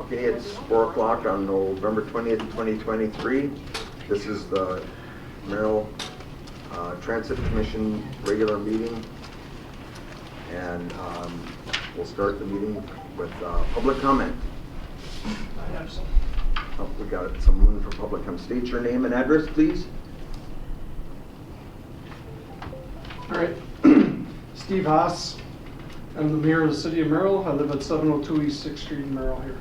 Okay, it's 4 o'clock on November 20th, 2023. This is the Merrill Transit Commission regular meeting. And we'll start the meeting with public comment. I have some. Oh, we got someone for public comment. State your name and address, please. All right. Steve Haas. I'm the mayor of the city of Merrill. I live at 702 East 6th Street in Merrill here.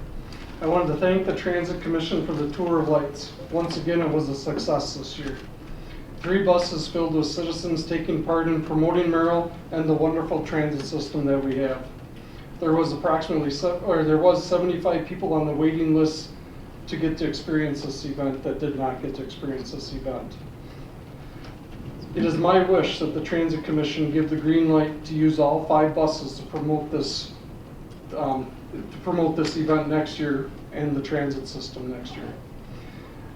I wanted to thank the Transit Commission for the Tour of Lights. Once again, it was a success this year. 3 buses filled with citizens taking part in promoting Merrill and the wonderful transit system that we have. There was 75 people on the waiting list to get to experience this event that did not get to experience this event. It is my wish that the Transit Commission give the green light to use all 5 buses to promote this event next year and the transit system next year.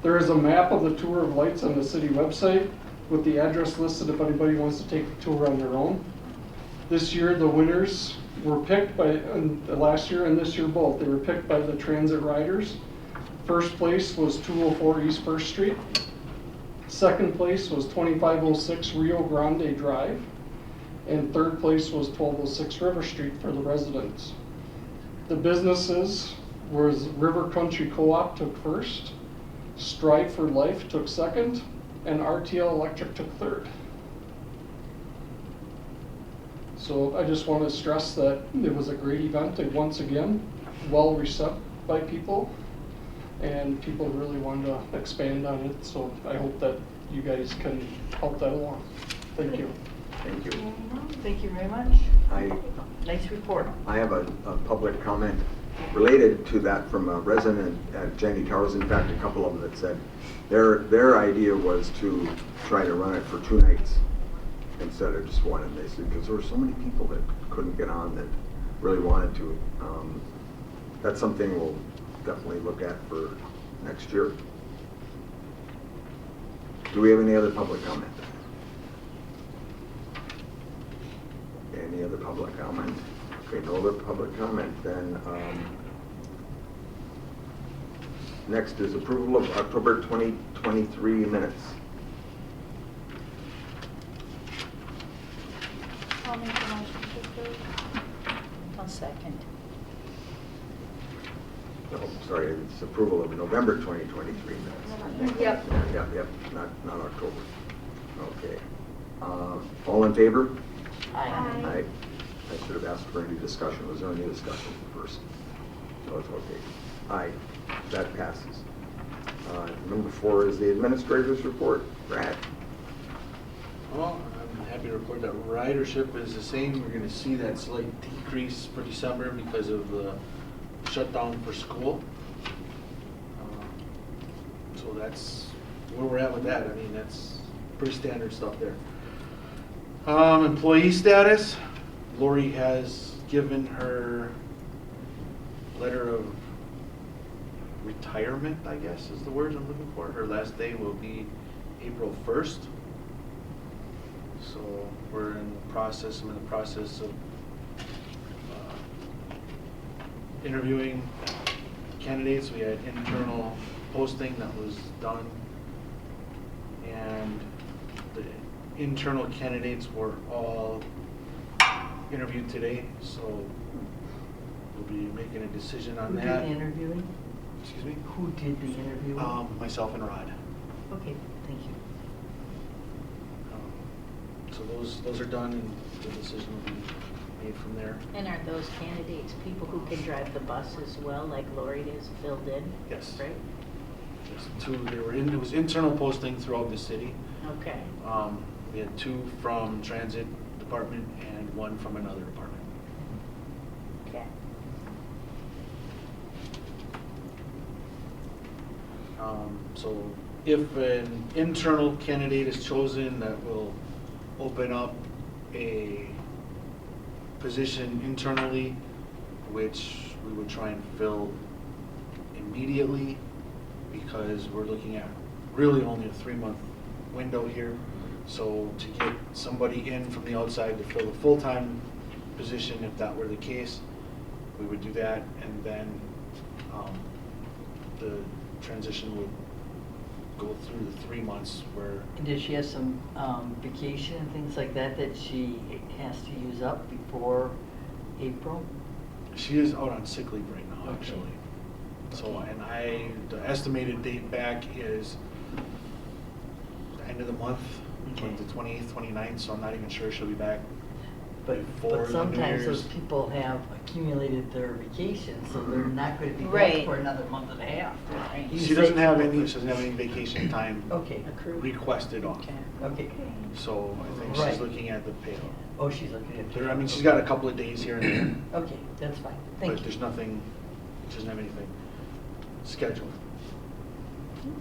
There is a map of the Tour of Lights on the city website with the address listed if anybody wants to take the tour on their own. This year the winners were picked by, last year and this year both, they were picked by the transit riders. First place was 204 East 1st Street. Second place was 2506 Rio Grande Drive. And third place was 1206 River Street for the residents. The businesses was River Country Co-op took first, Strive for Life took second, and RTL Electric took third. So I just want to stress that it was a great event, and once again, well received by people, and people really wanted to expand on it, so I hope that you guys can help that along. Thank you. Thank you. Thank you very much. Nice report. I have a public comment related to that from a resident at Jenny Towers. In fact, a couple of them that said their idea was to try to run it for 2 nights instead of just one. And they said because there were so many people that couldn't get on that really wanted to. That's something we'll definitely look at for next year. Do we have any other public comment? Any other public comment? Okay, no other public comment. Then next is approval of October 2023 minutes. I'll make a motion to approve. I'll second. Oh, sorry, it's approval of November 2023 minutes. Yep. Yep, not October. Okay. All in favor? Aye. I should have asked for any discussion. Was there any discussion first? No, it's okay. Aye, that passes. Number 4 is the administrator's report. Brad. Well, I'm happy to report that ridership is the same. We're going to see that slight decrease for December because of the shutdown for school. So that's where we're at with that. I mean, that's pretty standard stuff there. Employee status. Lori has given her letter of retirement, I guess is the word I'm looking for. Her last day will be April 1st. So we're in the process, I'm in the process of interviewing candidates. We had internal posting that was done, and the internal candidates were all interviewed today, so we'll be making a decision on that. Who did the interviewing? Excuse me? Who did the interviewing? Myself and Rod. Okay, thank you. So those are done, and the decision will be made from there. And are those candidates people who can drive the bus as well, like Lori is filled in? Yes. Right? Yes, 2. It was internal posting throughout the city. Okay. We had 2 from transit department and 1 from another department. Okay. So if an internal candidate is chosen, that will open up a position internally, which we would try and fill immediately, because we're looking at really only a 3-month window here. So to get somebody in from the outside to fill a full-time position, if that were the case, we would do that, and then The transition would go through the 3 months where, And does she have some vacation and things like that that she has to use up before April? she is out on sick leave right now, Okay. actually. So, Okay. and the estimated date back is the end of the month, Okay. like the 28th, 29th, so I'm not even sure she'll be back But before the New sometimes those Year's. people have accumulated their vacation, so they're not going to be back Right. for another month and a half. right? She doesn't have any vacation time Okay, Accrued. requested off. okay. So I think Right. she's looking at the payout. Oh, she's looking at. I mean, she's got a couple of days here and there, Okay, that's fine. Thank but you. there's nothing, she doesn't have anything scheduled.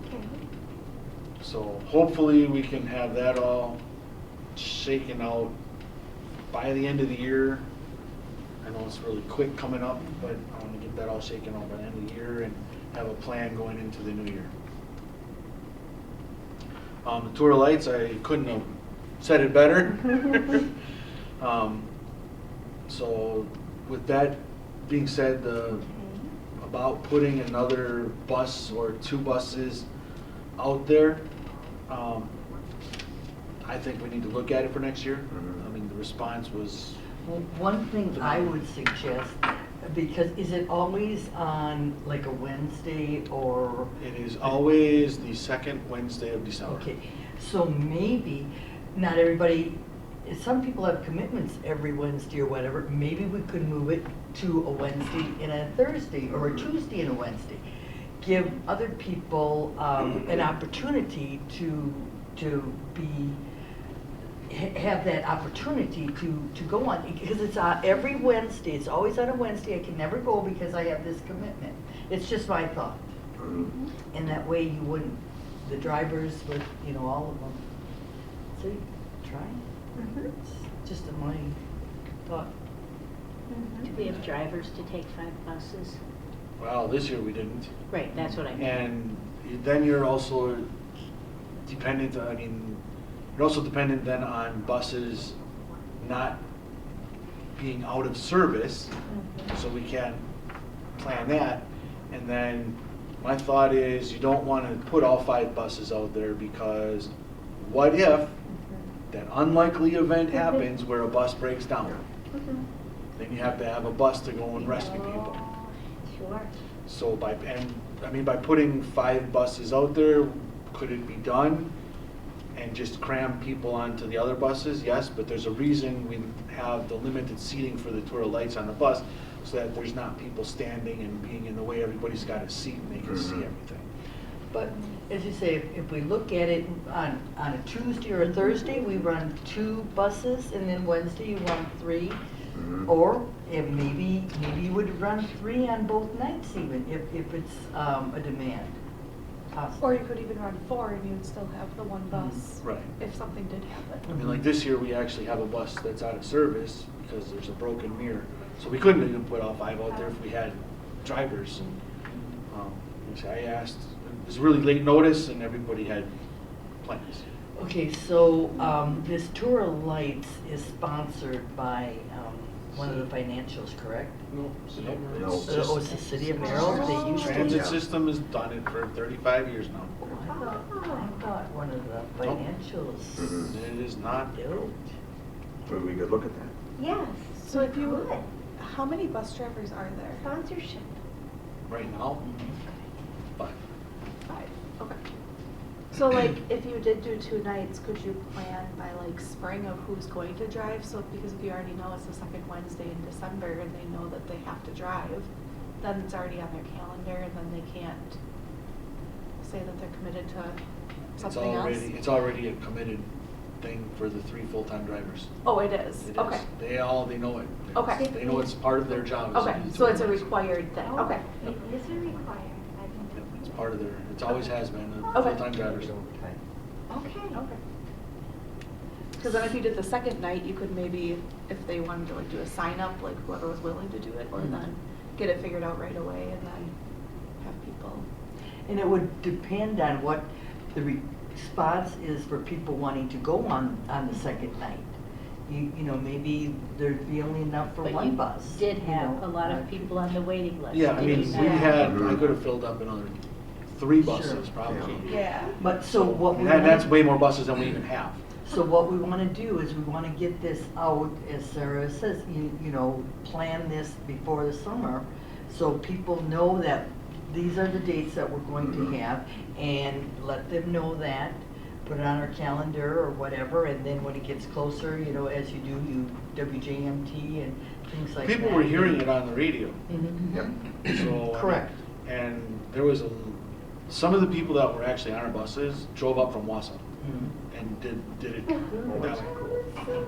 Okay. So hopefully we can have that all shaken out by the end of the year. I know it's really quick coming up, but I want to get that all shaken out by the end of the year and have a plan going into the new year. The Tour of Lights, I couldn't have said it better. So with that being said, about putting another bus or 2 buses out there, I think we need to look at it for next year. Mhm. I mean, the response was, Well, one thing I would suggest, because is it always on like a Wednesday or? it is always the second Wednesday of December. Okay, so maybe, not everybody, some people have commitments every Wednesday or whatever. Maybe we could move it to a Wednesday and a Thursday, or a Tuesday and a Wednesday. Give other people an opportunity to be, have that opportunity to go on. Because it's every Wednesday, it's always on a Wednesday. I can never go because I have this commitment. It's just my thought. Mhm. And that way you wouldn't, the drivers with, all of them. See, try. Mhm. It's just my thought. Do we have drivers to take 5 buses? Well, this year we didn't. Right, that's what I mean. And then you're also dependent, you're also dependent then on buses not being out of service, so we can't plan that. And then my thought is you don't want to put all 5 buses out there because what if that unlikely event happens where a bus breaks down? Mhm. Then you have to have a bus to go and rescue people. Sure. So by putting 5 buses out there, could it be done and just cram people onto the other buses? Yes, but there's a reason we have the limited seating for the Tour of Lights on the bus, so that there's not people standing and being in the way. Everybody's got a seat and they can see Mhm. everything. But as you say, if we look at it on a Tuesday or a Thursday, we run 2 buses, and then Wednesday you run 3. Mhm. Or if maybe you would run 3 on both nights even, if it's a demand. Or you could even run 4 and you'd still have the one bus. Right. If something did happen. I mean, like this year, we actually have a bus that's out of service because there's a broken mirror. So we couldn't even put all 5 out there if we had drivers. Which I asked, it was really late notice and everybody had plans. Okay, so this Tour of Lights is sponsored by one of the financials, correct? No, City of No. Merrill. Oh, it's the City of Merrill, they used to. Transit Yeah. system has done it for 35 years now. Oh, I thought one of the financials. Mhm. It is not. Built. Maybe we could look at that. Yes. So if you, Good. how many bus drivers are there? Sponsorship. Right now, 5. 5. Okay. So like, if you did do 2 nights, could you plan by like spring of who's going to drive? So because if you already know it's the second Wednesday in December and they know that they have to drive, then it's already on their calendar and then they can't say that they're committed to something else. It's already a committed thing for the 3 full-time drivers. Oh, it is? It is. Okay. They know it. Okay. They know it's part of their job. is to Okay, do so it's a tour lights. required thing. Okay. It is a required. I Yep, didn't it's know. part of their, it always has been, Okay. full-time drivers. Okay. Okay. Because then if you did the second night, you could maybe, if they wanted to like do a sign up, like whoever was willing to do it, or Mhm. then get it figured out right away and then have people. And it would depend on what the response is for people wanting to go on the second night. you know, maybe there'd be only enough for But one you bus. did you have know, a lot of people on the waiting list. Yeah, I did mean, you we not? had, I Mhm. could have filled up another 3 buses Sure. probably. Yeah. But so what we. And that's wanna- way more buses than we even have. So what we want to do is we want to get this out, as Sarah says, you know, plan this before the summer, so people know that these are the dates that we're going to have, and let them know that, put it on our calendar or whatever, and then when it gets closer, you know, as you do, you WJMT and things like that. People were hearing it on the radio, Mhm. Yep. so. I mean, Correct. And there was some of the people that were actually on our buses drove up from Wausau Mhm. and did it Oh, that that's way. cool.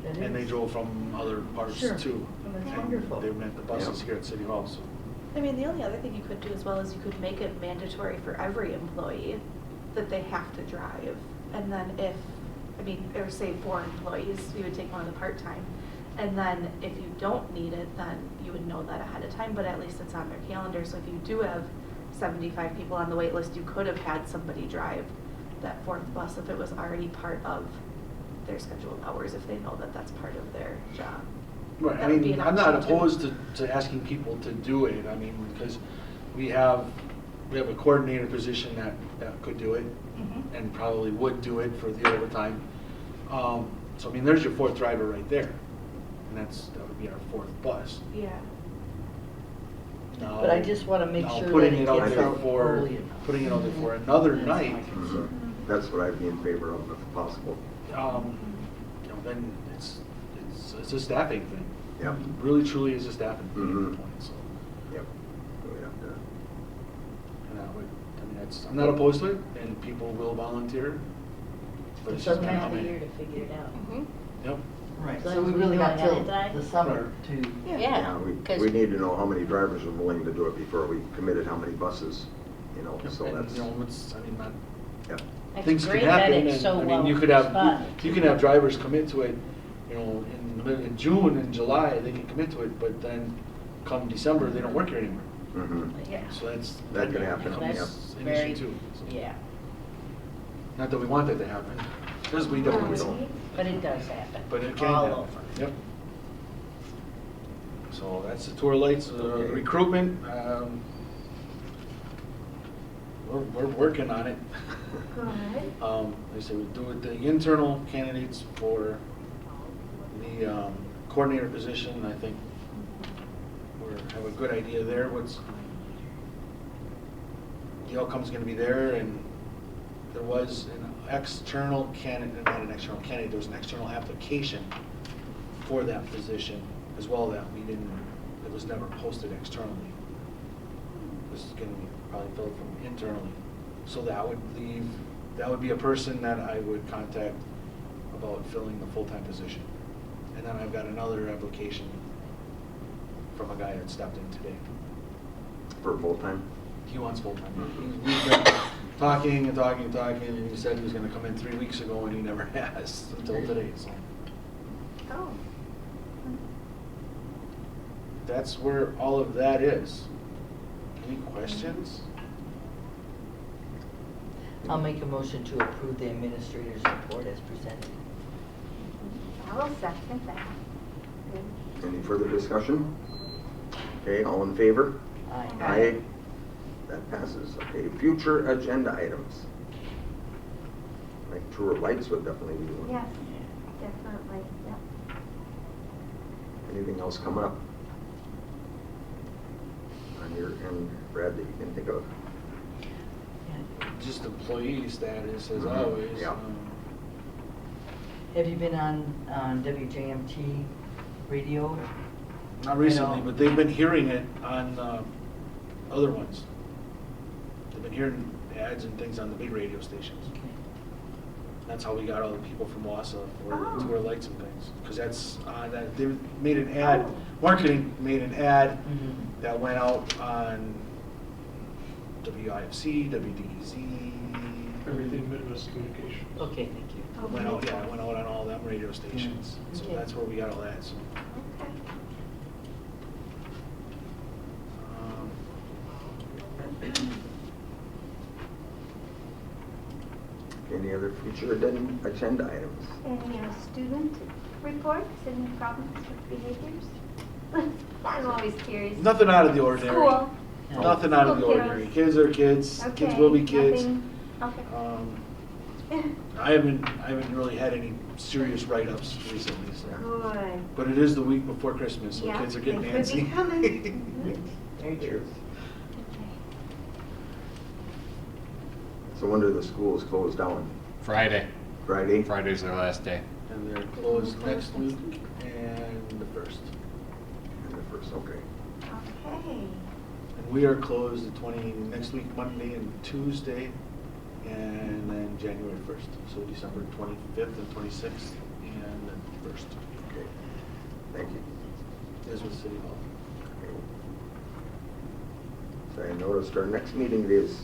That And they is- drove from other parts Sure. too. Well, that's And wonderful. They met the buses Yeah. here at City Hall, so. I mean, the only other thing you could do as well is you could make it mandatory for every employee that they have to drive. And then if, I mean, or say 4 employees, you would take one of the part-time. And then if you don't need it, then you would know that ahead of time, but at least it's on their calendar. So if you do have 75 people on the wait list, you could have had somebody drive that 4th bus if it was already part of their scheduled hours, if they know that that's part of their job. Right, I That would be mean, an I'm not option, too. opposed to asking people to do it, I mean, because we have a coordinator position that could do it, Mhm. and probably would do it for the overtime. So, I mean, there's your 4th driver right there, and that would be our 4th bus. Yeah. Now- But I just wanna make now sure putting that it out gets there out for- early enough. Putting it out there for another That's my night, concern. That's what I'd be in favor of if possible. you know, then it's a staffing thing. Yep. It really truly is a staffing thing at Mhm. the point, so. Yep. We'd have to- And that would, I mean, I'm not opposed to it, and people will volunteer. But it's just Some gonna time come of in. year to figure it out. Yep. Right, As so long as we we really know got ahead till of time. the summer to. Yeah, we 'cause- need to know how many drivers are willing to do it before we committed how many buses, you know, so And, that's, you know, it's, I mean, not, yep. It's things can great that happen, it's and, so I well mean, you could have, spotted. you can have drivers commit to it, you know, in June and July, they can commit to it, but then come December, they don't work here anymore. Mhm. Yeah. So that's. That could happen, becomes an Very- issue too. so. Yeah, Not that we want that to happen, because we don't. We so. don't. but it does happen. But it can all happen. over. Yep. So that's the tour lights, Okay. recruitment. We're working on it. Good. Like I said, we do it, the internal candidates for the coordinator position, I think have a good idea there, the outcome's gonna be there, and there was an external candidate, not an external candidate, there was an external application for that position as well that it was never posted externally. This is gonna be probably filled from internally. So that would be a person that I would contact about filling the full-time position. And then I've got another application from a guy that stepped in today. For full-time? He wants full-time. Mhm. We've been talking, and he said he was gonna come in 3 weeks ago, and he never has until today, so. Oh. That's where all of that is. Any questions? I'll make a motion to approve the administrator's report as presented. I will second that. Any further discussion? Okay, all in favor? Aye. Aye. That passes. Okay, future agenda items. Like tour of lights would definitely be one. Yes, definitely, yep. Anything else coming up? On your end, Brad, that you can think of? Just employee status as Mhm. always. Yeah. Have you been on WJMT radio? Not recently, know. but they've been hearing it on other ones. They've been hearing ads and things on the big radio stations. That's how we got all the people from Wausau for Oh. tour lights and things. Because they made an ad, marketing made an ad Mhm. that went out on WIFC, WDEZ. Everything Midwest Communications. Okay, thank you. Went out, yeah, it went out on all them radio stations. So Okay. that's where we got all that, so. Okay. Any Any other future agenda items? Any student reports, any problems with behaviors? I'm always curious. Nothing out of the ordinary. School. Nothing out of the School ordinary. kiddos. Kids are kids. Kids Okay, will be kids. nothing- Okay. I haven't really had any serious write-ups recently, so. Good. But it is the week before Christmas, so Yeah, kids are getting they could be antsy. coming. Very true. So when do the schools close down? Friday. Friday? Friday's their last day. And they're closed next week and the first. And the first, okay. Okay. And we are closed next week, Monday and Tuesday, and then January 1st. So December 25th and 26th, and then 1st. Okay. Thank you. Is with City Hall. Okay. So I noticed our next meeting is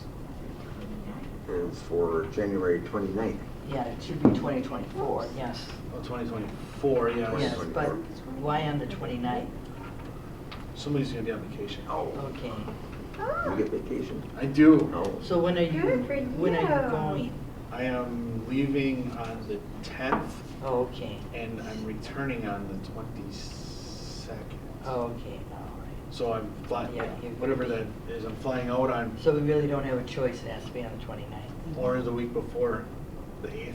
for January 29th. Yeah, it should be 2024, yes. Oh, 2024, yeah. Yes, 2024. but why on the 29th? Somebody's gonna be on vacation. Oh, Okay. you Oh, get vacation? I do. No. So when are you, Good for when are you you. going? I am leaving on the 10th, Oh, okay. and I'm returning on the 22nd. Oh, okay, all right. So I'm flying, Yeah, you're gonna whatever be- that is, I'm flying out on, So we really don't have a choice, it has to be on the 29th. or the week before, the 8th.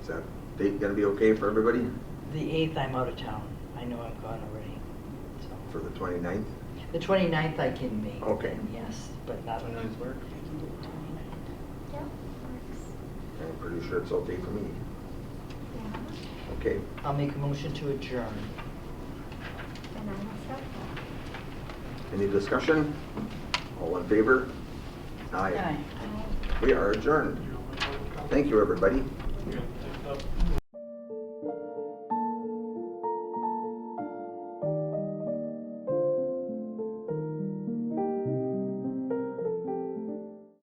Is that date gonna be okay for everybody? The 8th, I'm out of town. I know I'm gone already. For So the 29th? the 29th I can make. Okay. then, yes, but not. 29th work? I can do the 29th. yep, works. I'm pretty sure it's okay for me. Yeah. Okay. I'll make a motion to adjourn. And I will second. Any discussion? All in favor? Aye. We are adjourned. Thank you, everybody. Yeah, take that.